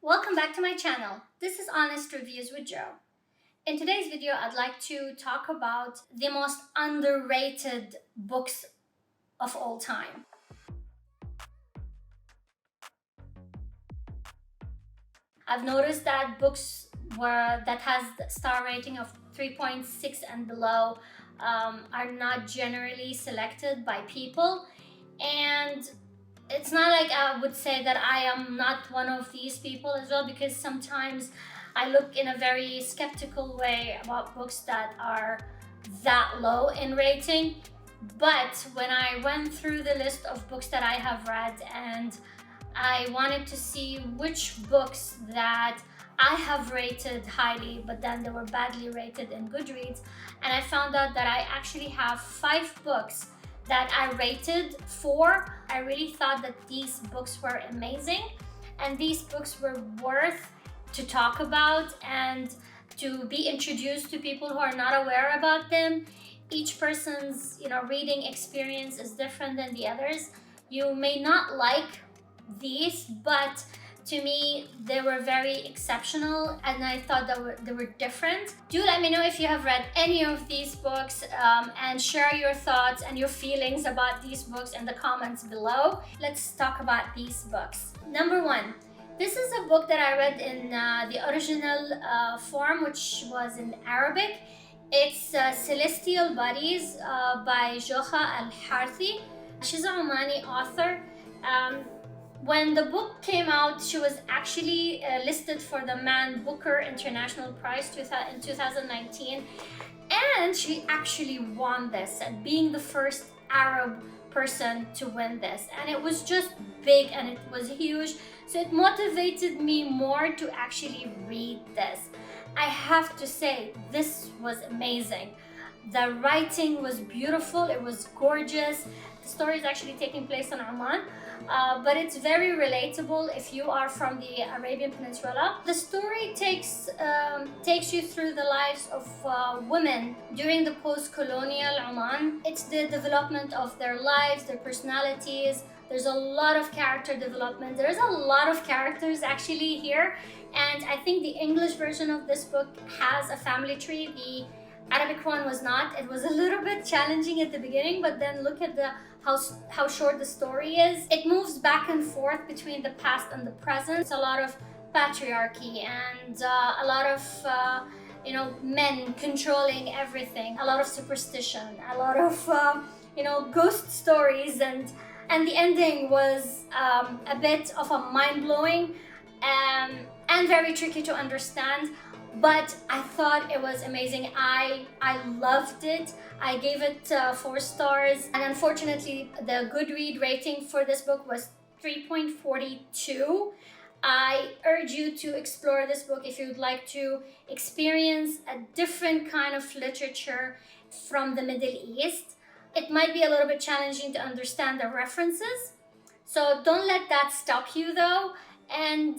Welcome back to my channel. This is Honest Reviews with Jo. In today's video, I'd like to talk about the most underrated books of all time. I've noticed that books that has the star rating of 3.6 and below are not generally selected by people, and it's not like I would say that I am not one of these people as well, because sometimes I look in a very skeptical way about books that are that low in rating. But when I went through the list of books that I have read, and I wanted to see which books that I have rated highly but then they were badly rated in Goodreads, and I found out that I actually have 5 books that I rated 4. I really thought that these books were amazing, and these books were worth to talk about and to be introduced to people who are not aware about them. Each person's reading experience is different than the others. You may not like these, but to me, they were very exceptional, and I thought that they were different. Do let me know if you have read any of these books, and share your thoughts and your feelings about these books in the comments below. Let's talk about these books. Number 1. This is a book that I read in the original form, which was in Arabic. It's Celestial Bodies by Jokha Alharthi. She's a Omani author. When the book came out, she was actually listed for the Man Booker International Prize in 2019, and she actually won this, and being the first Arab person to win this, and it was just big and it was huge, so it motivated me more to actually read this. I have to say, this was amazing. The writing was beautiful, it was gorgeous. The story is actually taking place in Oman, but it's very relatable if you are from the Arabian Peninsula. The story takes you through the lives of women during the post-colonial Oman. It's the development of their lives, their personalities. There's a lot of character development. There's a lot of characters actually here, and I think the English version of this book has a family tree. The Arabic one was not. It was a little bit challenging at the beginning, but then look at how short the story is. It moves back and forth between the past and the present. It's a lot of patriarchy and a lot of men controlling everything, a lot of superstition, a lot of ghost stories, and the ending was a bit of a mind-blowing and very tricky to understand. But I thought it was amazing. I loved it. I gave it 4 stars, and unfortunately the Goodreads rating for this book was 3.42. I urge you to explore this book if you would like to experience a different kind of literature from the Middle East. It might be a little bit challenging to understand the references, so don't let that stop you though, and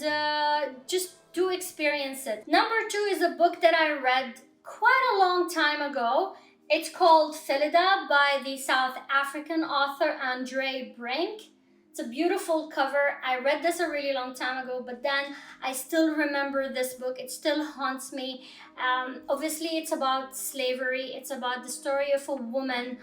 just do experience it. Number 2 is a book that I read quite a long time ago. It's called Philida by the South African author André Brink. It's a beautiful cover. I read this a really long time ago, but then I still remember this book. It still haunts me. Obviously, it's about slavery. It's about the story of a woman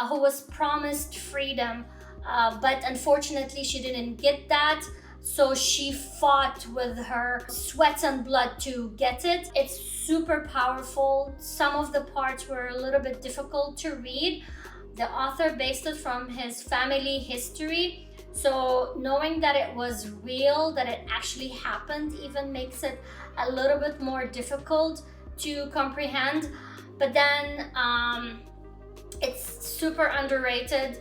who was promised freedom, but unfortunately she didn't get that. So she fought with her sweat and blood to get it. It's super powerful. Some of the parts were a little bit difficult to read. The author based it from his family history. So knowing that it was real, that it actually happened, even makes it a little bit more difficult to comprehend. But then it's super underrated.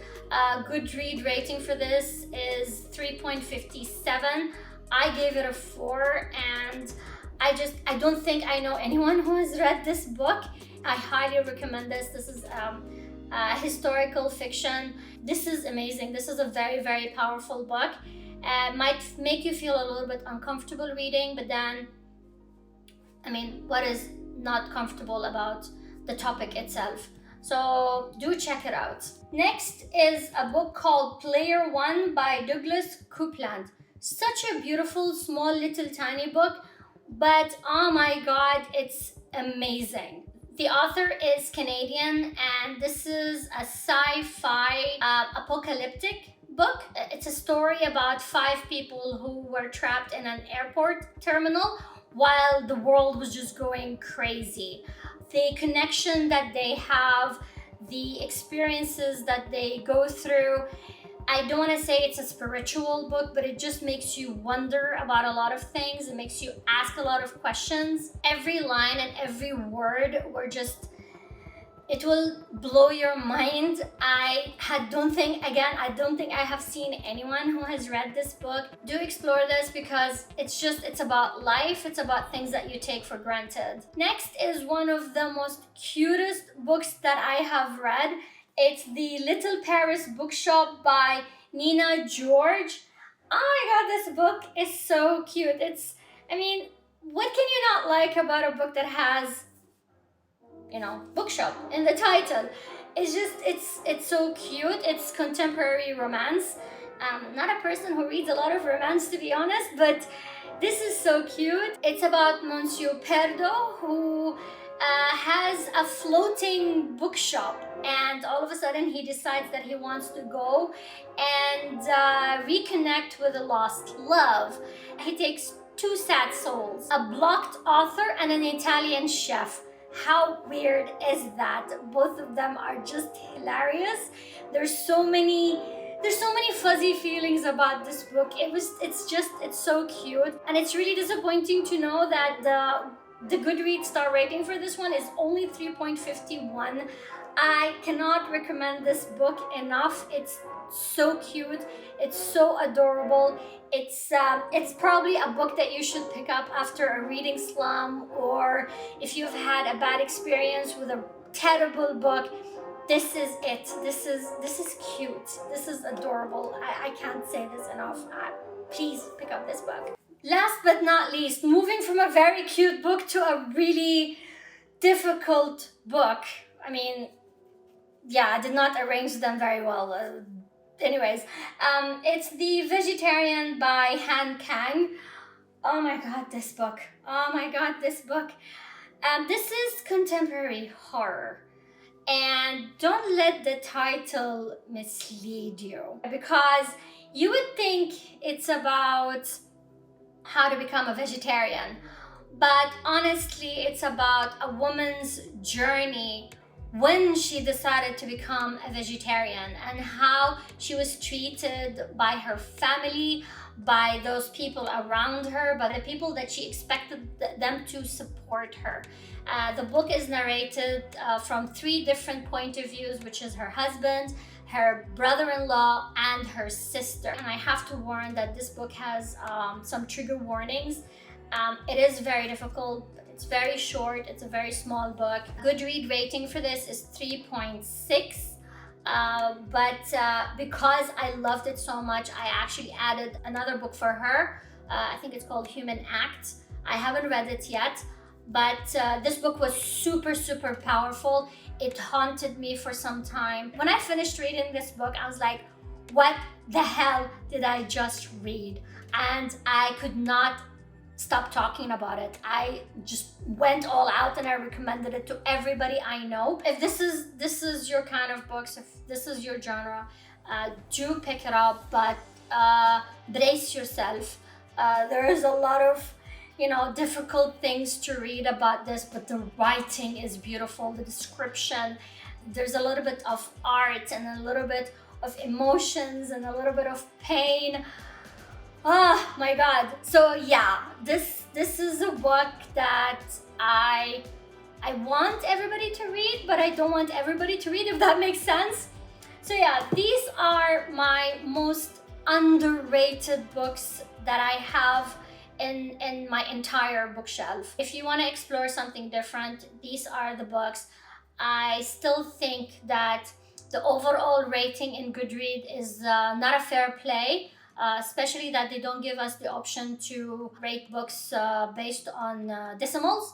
Goodreads rating for this is 3.57. I gave it a 4, and I don't think I know anyone who has read this book. I highly recommend this. This is historical fiction. This is amazing. This is a very, very powerful book. Might make you feel a little bit uncomfortable reading, but then, what is not comfortable about the topic itself? So do check it out. Next is a book called Player One by Coupland. Such a beautiful, small, little, tiny book, but oh my god, it's amazing. The author is Canadian, and this is a sci-fi apocalyptic book. It's a story about 5 people who were trapped in an airport terminal while the world was just going crazy. The connection that they have, the experiences that they go through. I don't want to say it's a spiritual book, but it just makes you wonder about a lot of things. It makes you ask a lot of questions. Every line and every word were just, it will blow your mind. I don't think I have seen anyone who has read this book. Do explore this because it's about life. It's about things that you take for granted. Next is one of the most cutest books that I have read. It's The Little Paris Bookshop by Nina George. Oh my god, this book is so cute. What can you not like about a book that has, bookshop in the title? It's so cute. It's contemporary romance. Not a person who reads a lot of romance, to be honest, but this is so cute. It's about Monsieur Perdo, who has a floating bookshop, and all of a sudden he decides that he wants to go and reconnect with a lost love. He takes 2 sad souls, a blocked author and an Italian chef. How weird is that? Both of them are just hilarious. There's so many fuzzy feelings about this book. It's so cute, and it's really disappointing to know that the Goodreads star rating for this one is only 3.51. I cannot recommend this book enough. It's so cute. It's so adorable. It's probably a book that you should pick up after a reading slump, or if you've had a bad experience with a terrible book. This is it. This is cute. This is adorable. I can't say this enough. Please pick up this book. Last but not least, moving from a very cute book to a really difficult book. I did not arrange them very well. It's The Vegetarian by Han Kang. Oh my god, this book. This is contemporary horror. And don't let the title mislead you, because you would think it's about how to become a vegetarian, but honestly it's about a woman's journey when she decided to become a vegetarian, and how she was treated by her family, by those people around her, by the people that she expected them to support her. The book is narrated from 3 different point of views, which is her husband, her brother-in-law, and her sister. And I have to warn that this book has some trigger warnings. It is very difficult. It's very short. It's a very small book. Goodreads rating for this is 3.6. But because I loved it so much, I actually added another book for her. I think it's called Human Act. I haven't read it yet, but this book was super, super powerful. It haunted me for some time. When I finished reading this book, I was like, what the hell did I just read? And I could not stop talking about it. I just went all out and I recommended it to everybody I know. If this is your kind of books, if this is your genre, do pick it up, but brace yourself. There is a lot of difficult things to read about this, but the writing is beautiful, the description, there's a little bit of art and a little bit of emotions and a little bit of pain. Oh my god. So yeah, this is a book that I want everybody to read, but I don't want everybody to read, if that makes sense. So yeah, these are my most underrated books that I have in my entire bookshelf. If you want to explore something different, these are the books. I still think that the overall rating in Goodreads is not a fair play, especially that they don't give us the option to rate books based on decimals.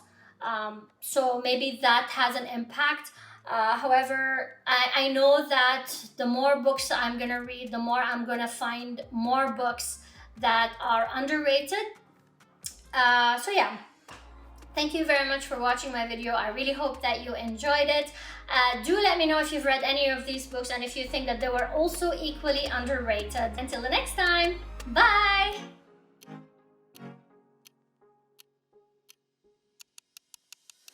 So maybe that has an impact. However, I know that the more books I'm gonna read, the more I'm gonna find more books that are underrated. So yeah, thank you very much for watching my video. I really hope that you enjoyed it. Do let me know if you've read any of these books and if you think that they were also equally underrated. Until the next time, bye!